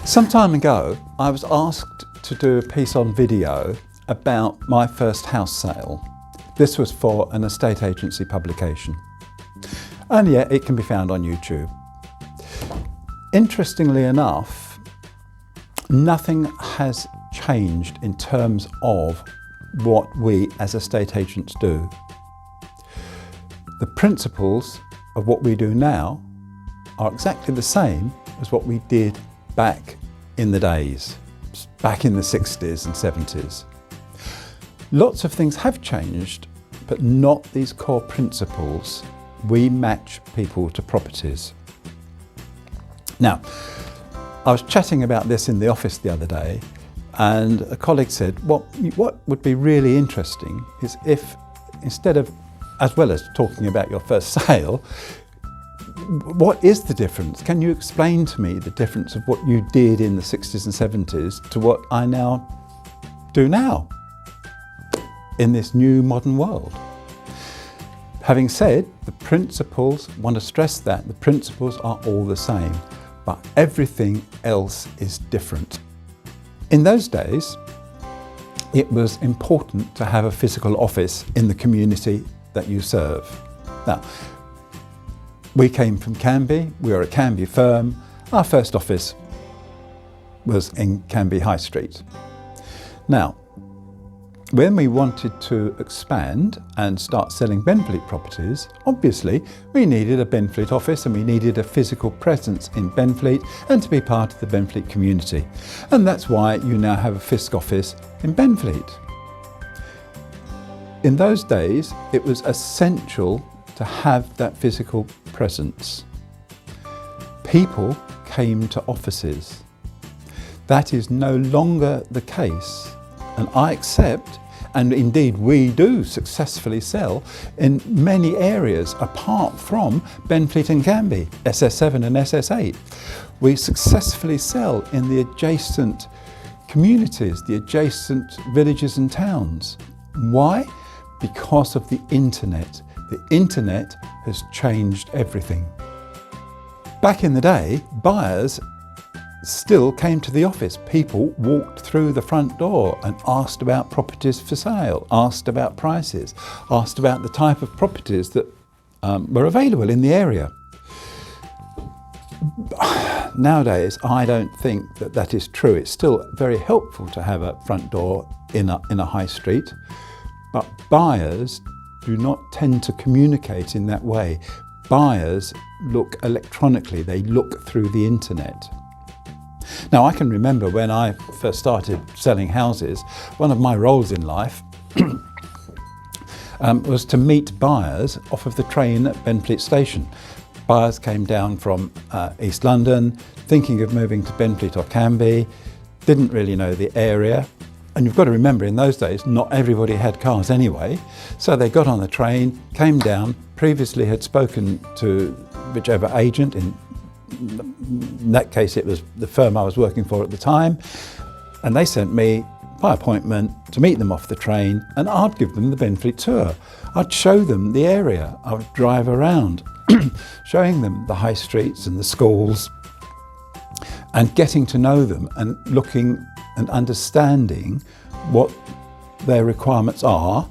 Some time ago, I was asked to do a piece on video about my first house sale. This was for an estate agency publication. And yeah, it can be found on YouTube. Interestingly enough, nothing has changed in terms of what we as estate agents do. The principles of what we do now are exactly the same as what we did back in the days, back in the 60s and 70s. Lots of things have changed, but not these core principles. We match people to properties. Now, I was chatting about this in the office the other day, and a colleague said, what would be really interesting is if, instead of, as well as talking about your first sale, what is the difference? Can you explain to me the difference of what you did in the 60s and 70s to what I now do now in this new modern world? Having said, the principles, I want to stress that, the principles are all the same, but everything else is different. In those days, it was important to have a physical office in the community that you serve. Now, we came from Canby, we were a Canby firm. Our first office was in Canby High Street. Now, when we wanted to expand and start selling Benfleet properties, obviously we needed a Benfleet office and we needed a physical presence in Benfleet and to be part of the Benfleet community. And that's why you now have a FISC office in Benfleet. In those days, it was essential to have that physical presence. People came to offices. That is no longer the case. And I accept, and indeed we do successfully sell in many areas apart from Benfleet and Canby, SS7 and SS8. We successfully sell in the adjacent communities, the adjacent villages and towns. Why? Because of the internet. The internet has changed everything. Back in the day, buyers still came to the office. People walked through the front door and asked about properties for sale, asked about prices, asked about the type of properties that were available in the area. Nowadays, I don't think that that is true. It's still very helpful to have a front door in a high street, but buyers do not tend to communicate in that way. Buyers look electronically, they look through the internet. Now, I can remember when I first started selling houses, one of my roles in life was to meet buyers off of the train at Benfleet station. Buyers came down from East London, thinking of moving to Benfleet or Canby, didn't really know the area. And you've got to remember, in those days, not everybody had cars anyway. So they got on the train, came down, previously had spoken to whichever agent, in that case it was the firm I was working for at the time, and they sent me by appointment to meet them off the train, and I'd give them the Benfleet tour. I'd show them the area, I would drive around, showing them the high streets and the schools, and getting to know them and looking and understanding what their requirements are,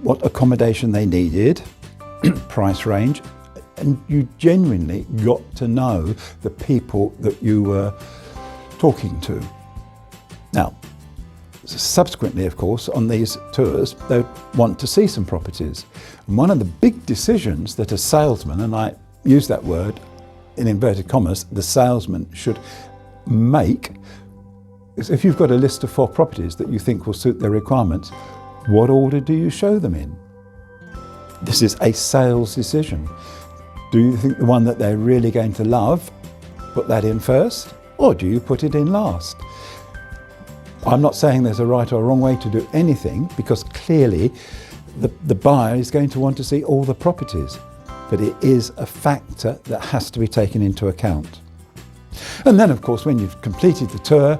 what accommodation they needed, price range, and you genuinely got to know the people that you were talking to. Now, subsequently, of course, on these tours, they want to see some properties. And one of the big decisions that a salesman, and I use that word in inverted commas, the salesman should make, is if you've got a list of 4 properties that you think will suit their requirements, what order do you show them in? This is a sales decision. Do you think the one that they're really going to love, put that in first, or do you put it in last? I'm not saying there's a right or a wrong way to do anything, because clearly the buyer is going to want to see all the properties, but it is a factor that has to be taken into account. And then, of course, when you've completed the tour,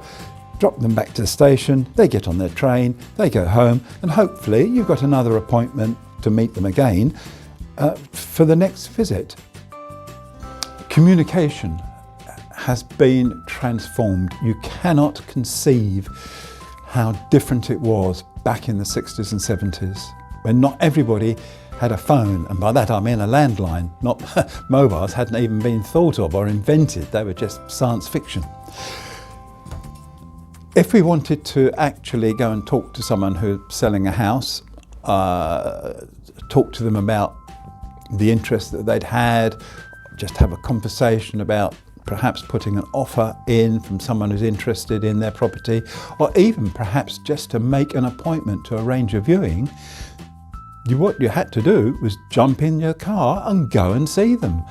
drop them back to the station, they get on their train, they go home, and hopefully you've got another appointment to meet them again for the next visit. Communication has been transformed. You cannot conceive how different it was back in the 60s and 70s, when not everybody had a phone, and by that I mean a landline. Not mobiles hadn't even been thought of or invented, they were just science fiction. If we wanted to actually go and talk to someone who's selling a house, talk to them about the interest that they'd had, just have a conversation about perhaps putting an offer in from someone who's interested in their property, or even perhaps just to make an appointment to arrange a viewing, what you had to do was jump in your car and go and see them.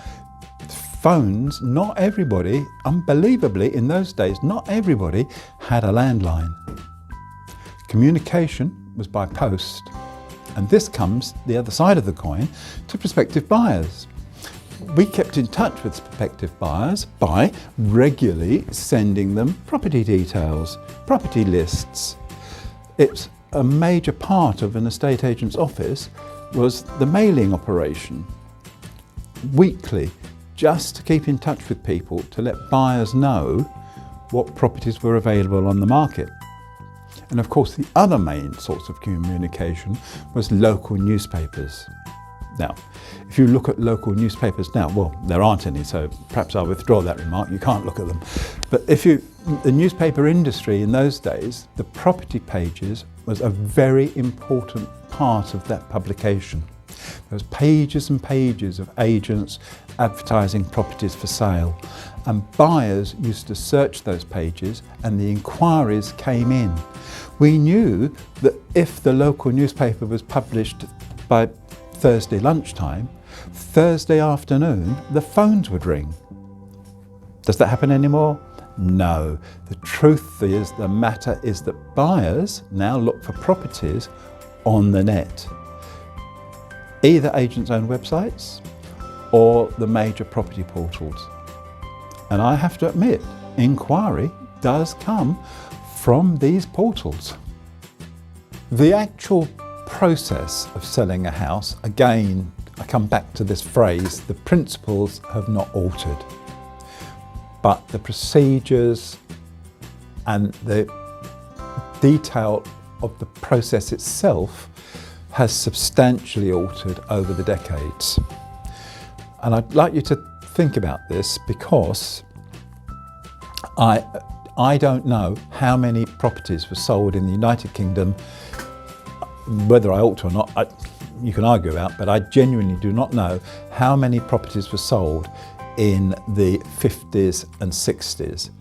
Phones, not everybody, unbelievably in those days, not everybody had a landline. Communication was by post, and this comes, the other side of the coin, to prospective buyers. We kept in touch with prospective buyers by regularly sending them property details, property lists. It's a major part of an estate agent's office was the mailing operation. Weekly, just to keep in touch with people, to let buyers know what properties were available on the market. And of course, the other main source of communication was local newspapers. Now, if you look at local newspapers now, well, there aren't any, so perhaps I'll withdraw that remark, you can't look at them. But the newspaper industry in those days, the property pages was a very important part of that publication. There was pages and pages of agents advertising properties for sale, and buyers used to search those pages and the inquiries came in. We knew that if the local newspaper was published by Thursday lunchtime, Thursday afternoon the phones would ring. Does that happen anymore? No. The truth is, the matter is that buyers now look for properties on the net. Either agents' own websites or the major property portals. And I have to admit, inquiry does come from these portals. The actual process of selling a house, again, I come back to this phrase, the principles have not altered, but the procedures and the detail of the process itself has substantially altered over the decades. And I'd like you to think about this, because I don't know how many properties were sold in the United Kingdom, whether I ought to or not, you can argue about, but I genuinely do not know how many properties were sold in the 50s and 60s.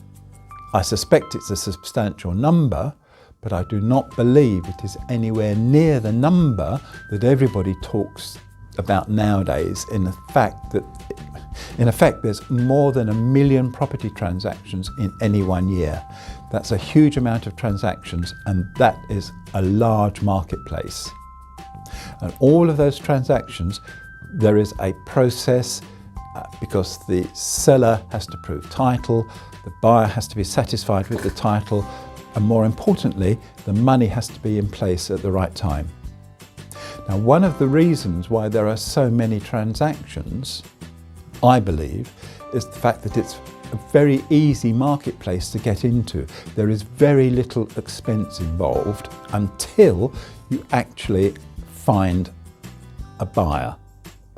I suspect it's a substantial number, but I do not believe it is anywhere near the number that everybody talks about nowadays, in effect there's more than 1 million property transactions in any one year. That's a huge amount of transactions, and that is a large marketplace. And all of those transactions, there is a process because the seller has to prove title, the buyer has to be satisfied with the title, and more importantly, the money has to be in place at the right time. Now, one of the reasons why there are so many transactions, I believe, is the fact that it's a very easy marketplace to get into. There is very little expense involved until you actually find a buyer.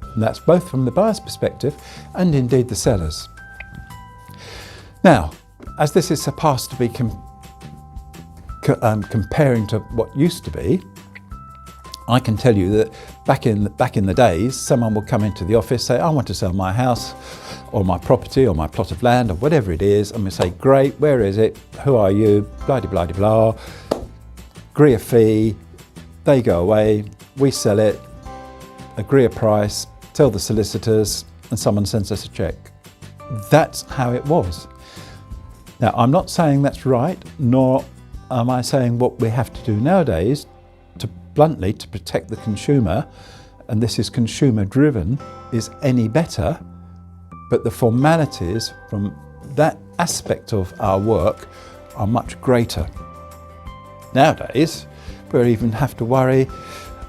And that's both from the buyer's perspective and indeed the seller's. Now, as this is supposed to be comparing to what used to be, I can tell you that back in the days, someone would come into the office, say, I want to sell my house or my property or my plot of land or whatever it is, and we say, great, where is it? Who are you? Blah, blah, blah, blah. Agree a fee, they go away, we sell it, agree a price, tell the solicitors, and someone sends us a check. That's how it was. Now, I'm not saying that's right, nor am I saying what we have to do nowadays bluntly to protect the consumer, and this is consumer driven, is any better, but the formalities from that aspect of our work are much greater. Nowadays, we even have to worry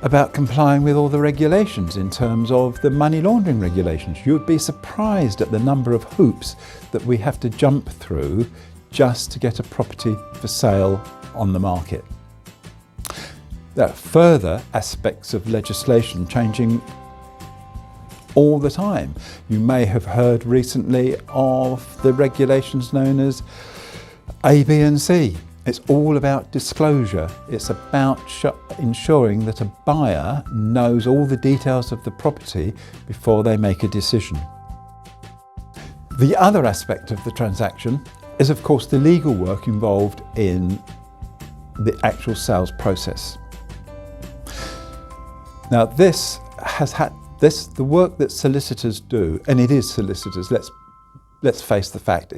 about complying with all the regulations in terms of the money laundering regulations. You'd be surprised at the number of hoops that we have to jump through just to get a property for sale on the market. There are further aspects of legislation changing all the time. You may have heard recently of the regulations known as A, B and C. It's all about disclosure. It's about ensuring that a buyer knows all the details of the property before they make a decision. The other aspect of the transaction is, of course, the legal work involved in the actual sales process. Now, this has had the work that solicitors do, and it is solicitors, let's face the fact.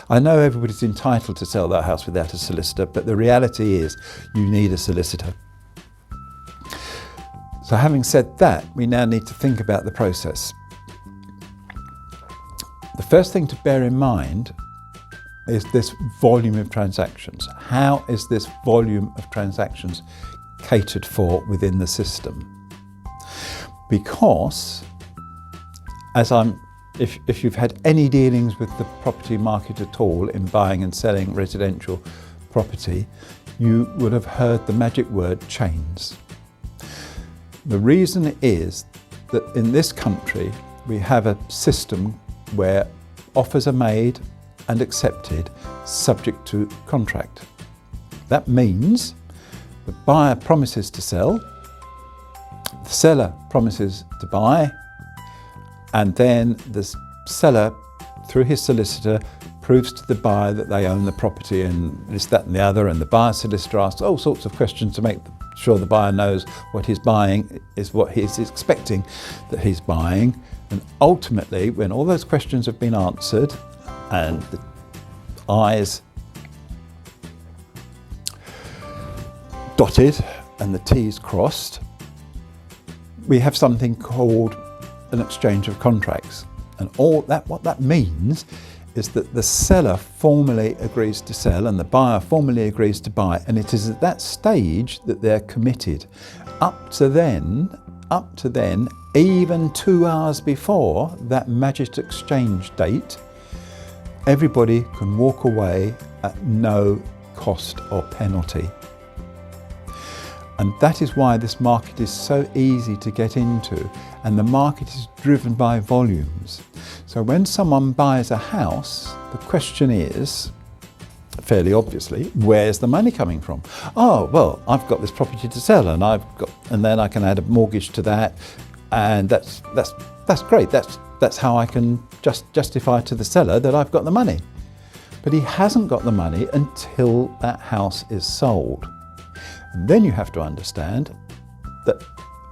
I know everybody's entitled to sell their house without a solicitor, but the reality is you need a solicitor. So having said that, we now need to think about the process. The first thing to bear in mind is this volume of transactions. How is this volume of transactions catered for within the system? Because, if you've had any dealings with the property market at all in buying and selling residential property, you would have heard the magic word chains. The reason is that in this country we have a system where offers are made and accepted subject to contract. That means the buyer promises to sell, the seller promises to buy, and then the seller, through his solicitor, proves to the buyer that they own the property and this, that and the other, and the buyer solicitor asks all sorts of questions to make sure the buyer knows what he's buying is what he's expecting that he's buying. And ultimately, when all those questions have been answered and the I's dotted and the T's crossed, we have something called an exchange of contracts. And what that means is that the seller formally agrees to sell and the buyer formally agrees to buy, and it is at that stage that they're committed. Up to then, even 2 hours before that magic exchange date, everybody can walk away at no cost or penalty. And that is why this market is so easy to get into, and the market is driven by volumes. So when someone buys a house, the question is, fairly obviously, where's the money coming from? Oh, well, I've got this property to sell, and then I can add a mortgage to that, and that's great. That's how I can justify to the seller that I've got the money. But he hasn't got the money until that house is sold. And then you have to understand that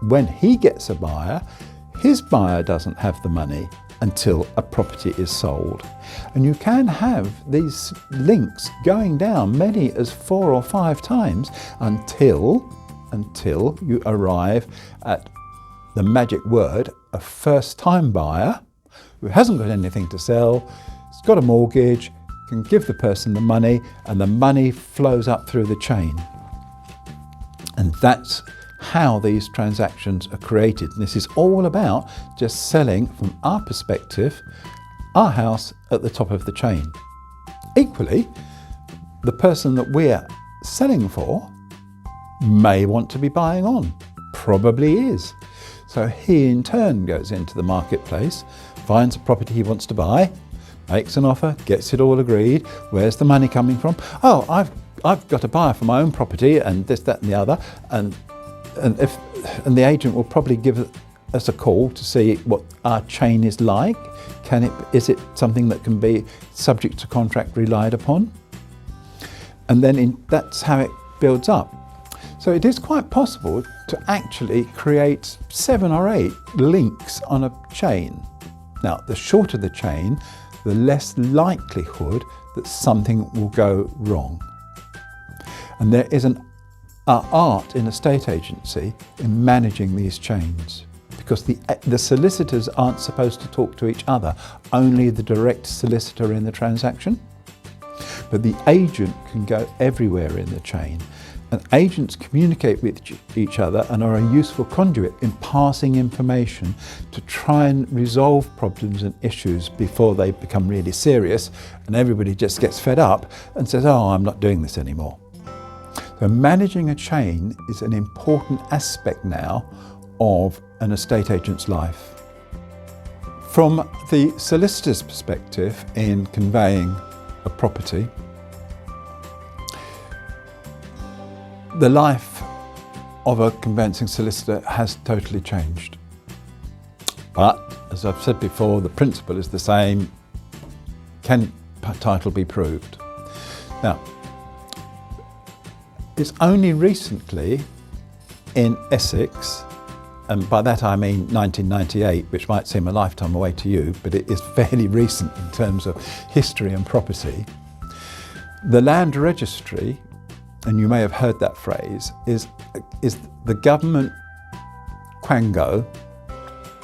when he gets a buyer, his buyer doesn't have the money until a property is sold. And you can have these links going down many as 4 or 5 times until you arrive at the magic word, a first-time buyer who hasn't got anything to sell, has got a mortgage, can give the person the money, and the money flows up through the chain. And that's how these transactions are created. And this is all about just selling, from our perspective, our house at the top of the chain. Equally, the person that we're selling for may want to be buying on, probably is. So he in turn goes into the marketplace, finds a property he wants to buy, makes an offer, gets it all agreed. Where's the money coming from? Oh, I've got a buyer for my own property and this, that and the other, and the agent will probably give us a call to see what our chain is like. Is it something that can be subject to contract relied upon? And then that's how it builds up. So it is quite possible to actually create 7 or 8 links on a chain. Now, the shorter the chain, the less likelihood that something will go wrong. And there is an art in estate agency in managing these chains, because the solicitors aren't supposed to talk to each other, only the direct solicitor in the transaction. But the agent can go everywhere in the chain. And agents communicate with each other and are a useful conduit in passing information to try and resolve problems and issues before they become really serious and everybody just gets fed up and says, oh, I'm not doing this anymore. So managing a chain is an important aspect now of an estate agent's life. From the solicitor's perspective in conveying a property, the life of a conveyancing solicitor has totally changed. But, as I've said before, the principle is the same. Can title be proved? Now, it's only recently in Essex, and by that I mean 1998, which might seem a lifetime away to you, but it is fairly recent in terms of history and property. The land registry, and you may have heard that phrase, is the government quango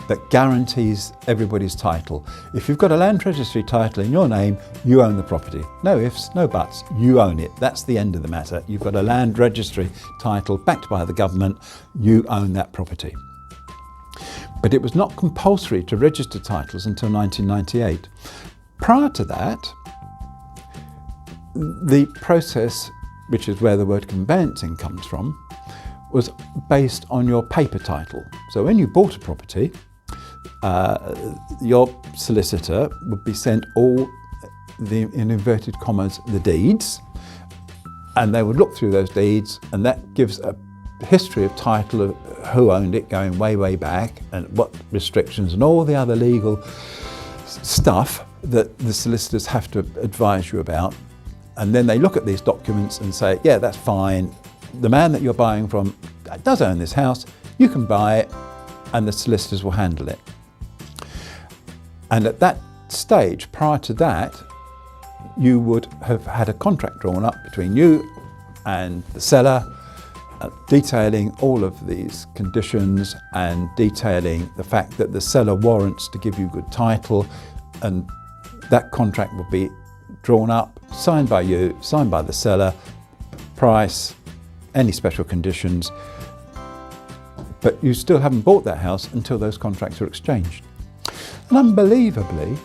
that guarantees everybody's title. If you've got a land registry title in your name, you own the property. No ifs, no buts, you own it. That's the end of the matter. You've got a land registry title backed by the government, you own that property. But it was not compulsory to register titles until 1998. Prior to that, the process, which is where the word conveyancing comes from, was based on your paper title. So when you bought a property, your solicitor would be sent all the, in inverted commas, the deeds, and they would look through those deeds, and that gives a history of title of who owned it going way, way back, and what restrictions and all the other legal stuff that the solicitors have to advise you about. And then they look at these documents and say, yeah, that's fine. The man that you're buying from does own this house, you can buy it, and the solicitors will handle it. And at that stage, prior to that, you would have had a contract drawn up between you and the seller, detailing all of these conditions and detailing the fact that the seller warrants to give you good title, and that contract would be drawn up, signed by you, signed by the seller, price, any special conditions, but you still haven't bought that house until those contracts are exchanged. And unbelievably,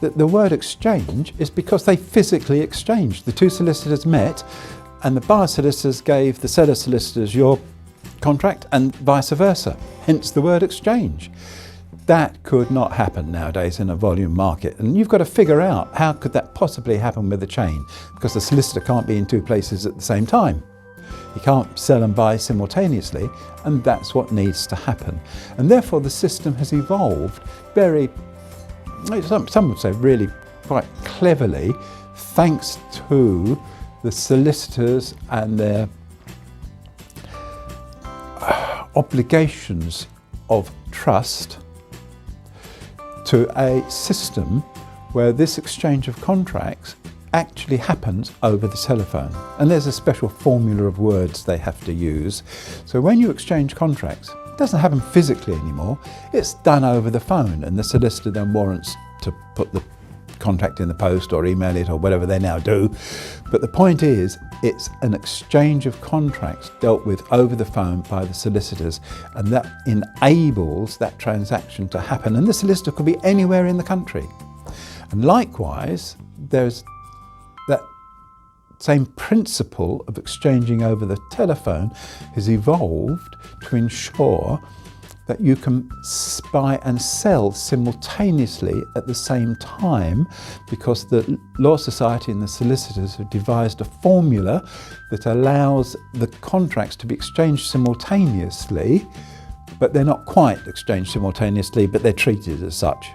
the word exchange is because they physically exchanged. The two solicitors met, and the buyer solicitors gave the seller solicitors your contract and vice versa, hence the word exchange. That could not happen nowadays in a volume market, and you've got to figure out how could that possibly happen with a chain, because the solicitor can't be in two places at the same time. He can't sell and buy simultaneously, and that's what needs to happen. And therefore the system has evolved very, some would say really quite cleverly, thanks to the solicitors and their obligations of trust, to a system where this exchange of contracts actually happens over the telephone. And there's a special formula of words they have to use. So when you exchange contracts, it doesn't happen physically anymore, it's done over the phone, and the solicitor then warrants to put the contract in the post or email it or whatever they now do. But the point is, it's an exchange of contracts dealt with over the phone by the solicitors, and that enables that transaction to happen. And the solicitor could be anywhere in the country. And likewise, there's that same principle of exchanging over the telephone has evolved to ensure that you can buy and sell simultaneously at the same time, because the Law Society and the solicitors have devised a formula that allows the contracts to be exchanged simultaneously, but they're not quite exchanged simultaneously, but they're treated as such.